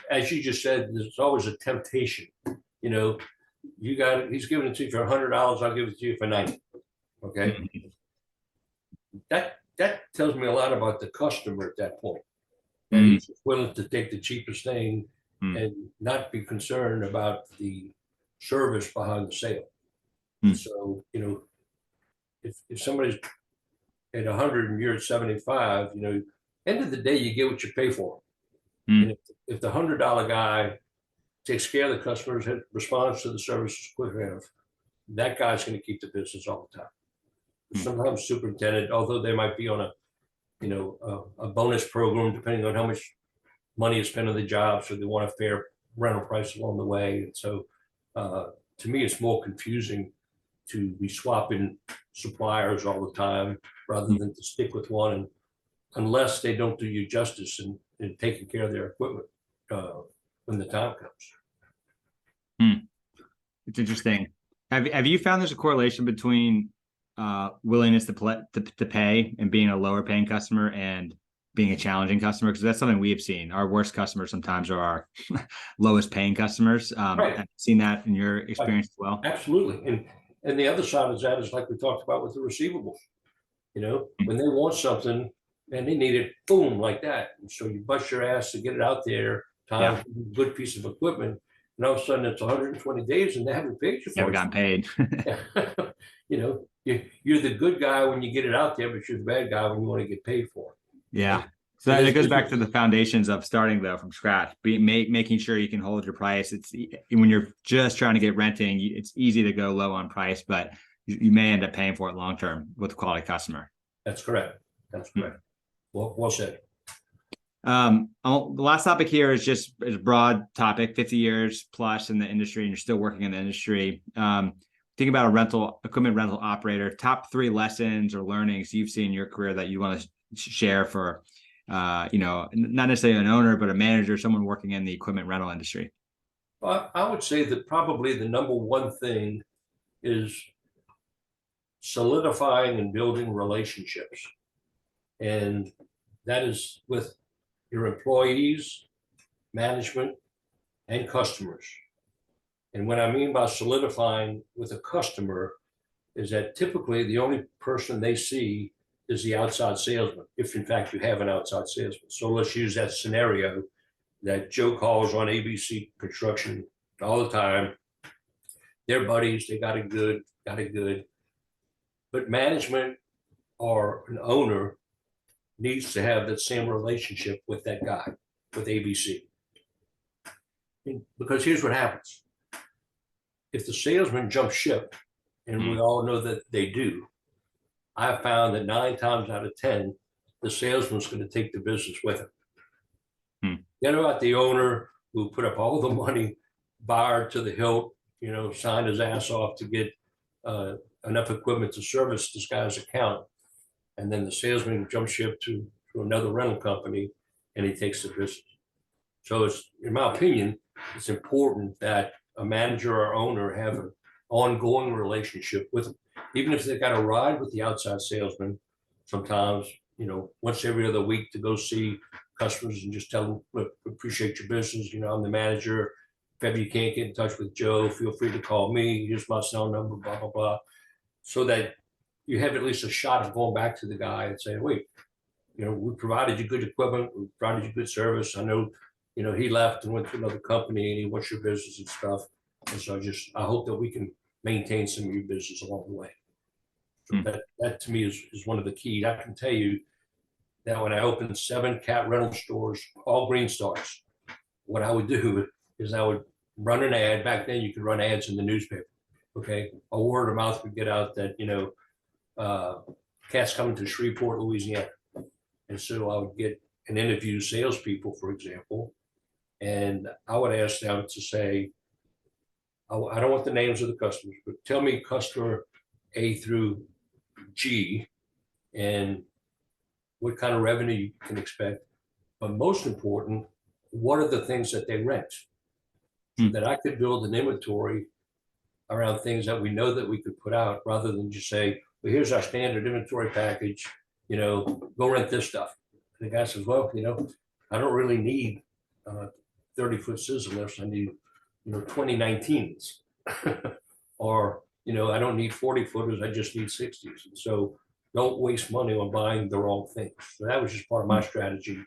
as you just said, there's always a temptation. You got it. He's giving it to you for $100. I'll give it to you for $90. Okay. That tells me a lot about the customer at that point. And he's willing to take the cheapest thing and not be concerned about the service behind the sale. So, if somebody's at 100 and you're at 75, end of the day, you get what you pay for. And if the $100 guy takes care of the customers, responds to the services quick enough, that guy's going to keep the business all the time. Sometimes superintendent, although they might be on a bonus program, depending on how much money is spent on the job, so they want a fair rental price along the way. And so, to me, it's more confusing to be swapping suppliers all the time rather than to stick with one, and unless they don't do you justice in taking care of their equipment when the time comes. It's interesting. Have you found there's a correlation between willingness to pay and being a lower paying customer and being a challenging customer? Because that's something we have seen. Our worst customers sometimes are our lowest paying customers. Right. Have you seen that in your experience as well? Absolutely. And the other side of that is like we talked about with the receivables. When they want something and they need it, boom, like that. And so you bust your ass to get it out there, good piece of equipment, and all of a sudden it's 120 days and they haven't paid you for it. Never gotten paid. You're the good guy when you get it out there, but you're the bad guy when you want to get paid for it. Yeah. So it goes back to the foundations of starting though from scratch, making sure you can hold your price. It's when you're just trying to get renting, it's easy to go low on price, but you may end up paying for it long term with a quality customer. That's correct. That's correct. Well said. The last topic here is just a broad topic, 50 years plus in the industry, and you're still working in the industry. Think about a equipment rental operator, top 3 lessons or learnings you've seen in your career that you want to share for, not necessarily an owner, but a manager, someone working in the equipment rental industry. Well, I would say that probably the number one thing is solidifying and building relationships. And that is with your employees, management, and customers. And what I mean by solidifying with a customer is that typically the only person they see is the outside salesman, if in fact you have an outside salesman. So let's use that scenario that Joe calls on ABC Construction all the time. They're buddies, they got it good. But management or an owner needs to have that same relationship with that guy, with ABC. Because here's what happens. If the salesman jumps ship, and we all know that they do, I found that 9 times out of 10, the salesman's going to take the business with him. Then about the owner who put up all the money, barred to the hilt, signed his ass off to get enough equipment to service this guy's account. And then the salesman jumps ship to another rental company and he takes the business. So it's, in my opinion, it's important that a manager or owner have an ongoing relationship with them. Even if they've got to ride with the outside salesman, sometimes, once every other week to go see customers and just tell them, look, appreciate your business. I'm the manager. If ever you can't get in touch with Joe, feel free to call me. Here's my cell number, blah, blah, blah. So that you have at least a shot of going back to the guy and saying, wait, we provided you good equipment. We provided you good service. I know, he left and went to another company and he wants your business and stuff. And so I hope that we can maintain some of your business along the way. So that to me is one of the keys. I can tell you that when I opened 7 cat rental stores, all Green Stars, what I would do is I would run an ad. Back then you could run ads in the newspaper. Okay. A word of mouth would get out that, cats coming to Shreveport, Louisiana. And so I would get and interview salespeople, for example, and I would ask them to say, I don't want the names of the customers, but tell me customer A through G and what kind of revenue you can expect. But most important, what are the things that they rent? So that I could build an inventory around things that we know that we could put out rather than just say, well, here's our standard inventory package, go rent this stuff. And the guy says, well, I don't really need 30-foot scissor lifts. I need, 2019s. Or, I don't need 40-footers. I just need 60s. And so don't waste money on buying the wrong things. So that was just part of my strategy,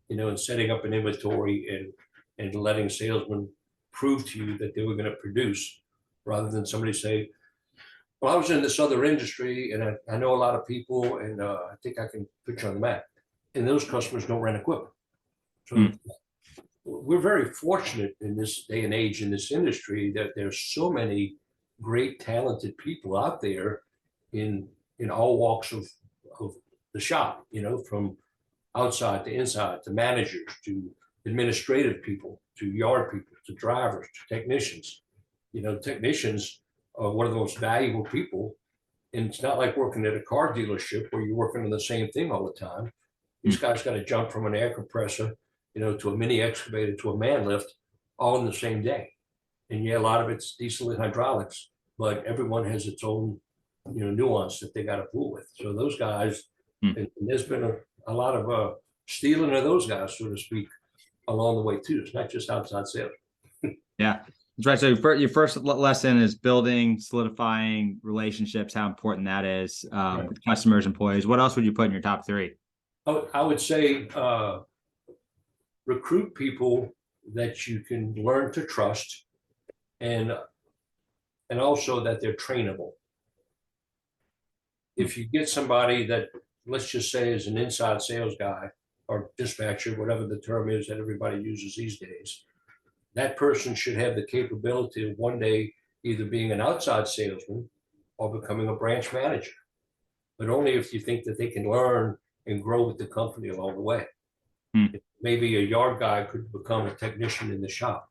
in setting up an inventory and letting salesmen prove to you that they were going to produce rather than somebody say, well, I was in this other industry and I know a lot of people and I think I can put you on the map. And those customers don't rent equipment. So we're very fortunate in this day and age in this industry that there's so many great, talented people out there in all walks of the shop, from outside to inside, to managers, to administrative people, to yard people, to drivers, to technicians. Technicians are one of the most valuable people. And it's not like working at a car dealership where you're working on the same thing all the time. These guys got to jump from an air compressor, to a mini excavator, to a man lift, all in the same day. And yeah, a lot of it's diesel and hydraulics, but everyone has its own, nuance that they got to fool with. So those guys, and there's been a lot of stealing of those guys, so to speak, along the way too. It's not just outside sales. Yeah, that's right. So your first lesson is building, solidifying relationships, how important that is with customers, employees. What else would you put in your top 3? Oh, I would say recruit people that you can learn to trust and also that they're trainable. If you get somebody that, let's just say, is an inside sales guy or dispatcher, whatever the term is that everybody uses these days, that person should have the capability of one day either being an outside salesman or becoming a branch manager, but only if you think that they can learn and grow with the company along the way. Maybe a yard guy could become a technician in the shop,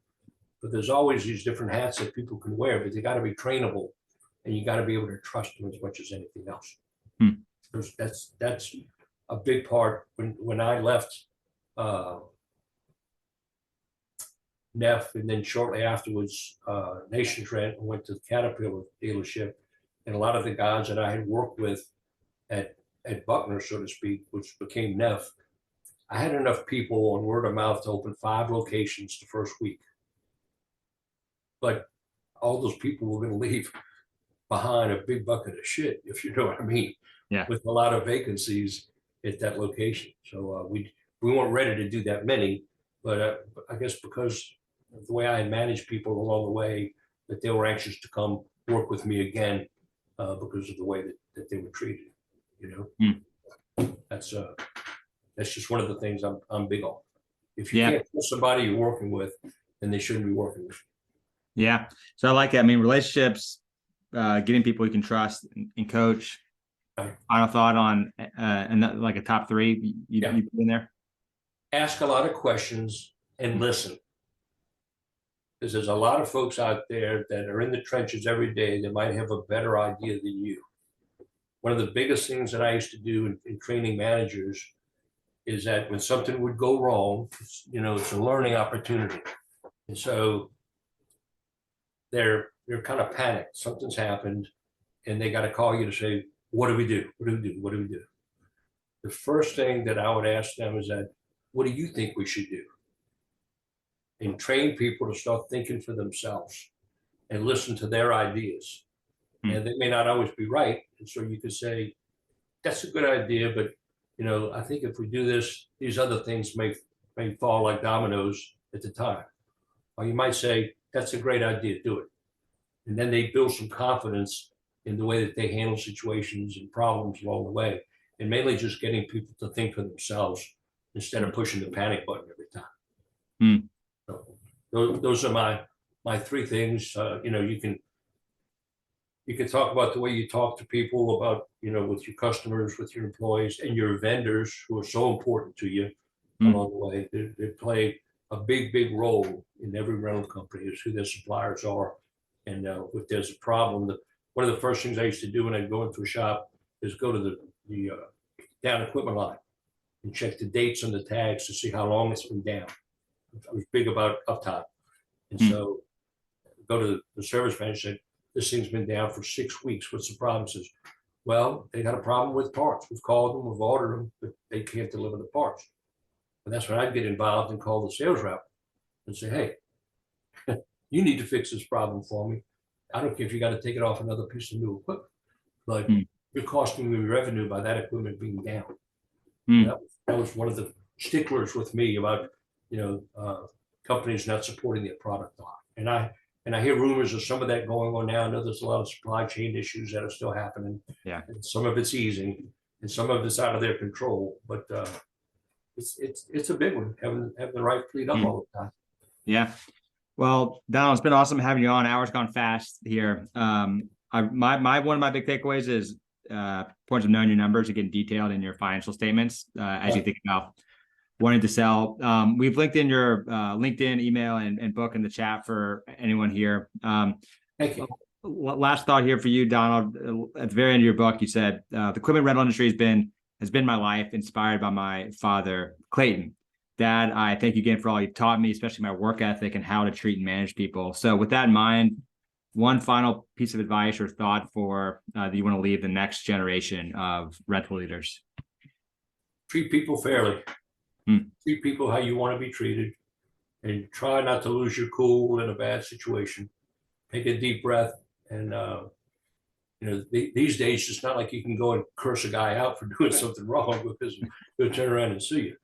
but there's always these different hats that people can wear, but they got to be trainable, and you got to be able to trust them as much as anything else. That's a big part. When I left Neff, and then shortly afterwards, Nations Rent, and went to the Caterpillar dealership, and a lot of the guys that I had worked with at Buckner, so to speak, which became Neff, I had enough people on word of mouth to open 5 locations the first week. But all those people were going to leave behind a big bucket of shit, if you know what I mean. Yeah. With a lot of vacancies at that location. So we weren't ready to do that many, but I guess because of the way I had managed people along the way, that they were anxious to come work with me again because of the way that they were treated, you know. That's just one of the things I'm big on. If you can't trust somebody you're working with, then they shouldn't be working with you. Yeah. So I like it. I mean, relationships, getting people you can trust and coach. Right. Final thought on and like a top 3 you put in there? Ask a lot of questions and listen. Because there's a lot of folks out there that are in the trenches every day that might have a better idea than you. One of the biggest things that I used to do in training managers is that when something would go wrong, it's a learning opportunity. And so they're kind of panicked. Something's happened, and they got to call you to say, what do we do? What do we do? What do we do? The first thing that I would ask them is that, what do you think we should do? And train people to start thinking for themselves and listen to their ideas. And they may not always be right. And so you could say, that's a good idea, but I think if we do this, these other things may fall like dominoes at the time. Or you might say, that's a great idea, do it. And then they build some confidence in the way that they handle situations and problems along the way, and mainly just getting people to think for themselves instead of pushing the panic button every time. So those are my 3 things. You can talk about the way you talk to people, about, with your customers, with your employees, and your vendors who are so important to you along the way. They play a big role in every rental company, is who their suppliers are. And if there's a problem, one of the first things I used to do when I'd go into a shop is go to the down equipment line and check the dates on the tags to see how long it's been down. I was big about uptime. And so go to the service manager and say, this thing's been down for 6 weeks. What's the problem? Says, well, they got a problem with parts. We've called them, we've ordered them, but they can't deliver the parts. And that's when I'd get involved and call the sales rep and say, hey, you need to fix this problem for me. I don't care if you got to take it off another piece of new equipment, but you're costing me revenue by that equipment being down. That was one of the sticklers with me about, companies not supporting their product line. And I hear rumors of some of that going on now. I know there's a lot of supply chain issues that are still happening. Yeah. And some of it's easing, and some of it's out of their control. But it's a big one, having the right fleet up all the time. Yeah. Well, Donald, it's been awesome having you on. Hours gone fast here. One of my big takeaways is points of knowing your numbers and getting detailed in your financial statements as you think about wanting to sell. We've linked in your LinkedIn, email, and book in the chat for anyone here. Thank you. Last thought here for you, Donald. At the very end of your book, you said the equipment rental industry has been my life, inspired by my father, Clayton. Dad, I thank you again for all you've taught me, especially my work ethic and how to treat and manage people. So with that in mind, one final piece of advice or thought for that you want to leave the next generation of rental leaders. Treat people fairly. Treat people how you want to be treated, and try not to lose your cool in a bad situation. Take a deep breath. And, these days, it's not like you can go and curse a guy out for doing something wrong because he'll turn around and sue you.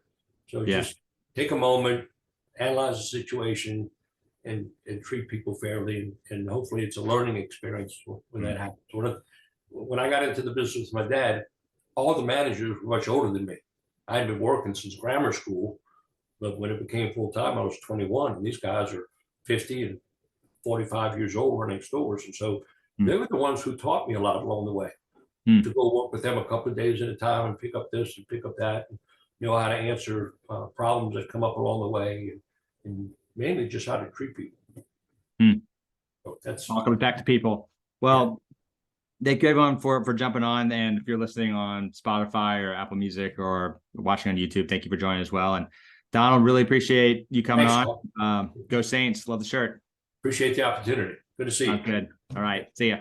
So just take a moment, analyze the situation, and treat people fairly. And hopefully it's a learning experience when that happens. When I got into the business with my dad, all the managers were much older than me. I had been working since grammar school, but when it became full time, I was 21, and these guys are 50 and 45 years old running stores. And so They were the ones who taught me a lot along the way. To go work with them a couple of days at a time and pick up this and pick up that, and know how to answer problems that come up along the way, and mainly just how to treat people. So that's all comes back to people. Well, thank you everyone for jumping on. And if you're listening on Spotify or Apple Music or watching on YouTube, thank you for joining as well. And Donald, really appreciate you coming on. Go Saints. Love the shirt. Appreciate the opportunity. Good to see you. Good. All right. See ya.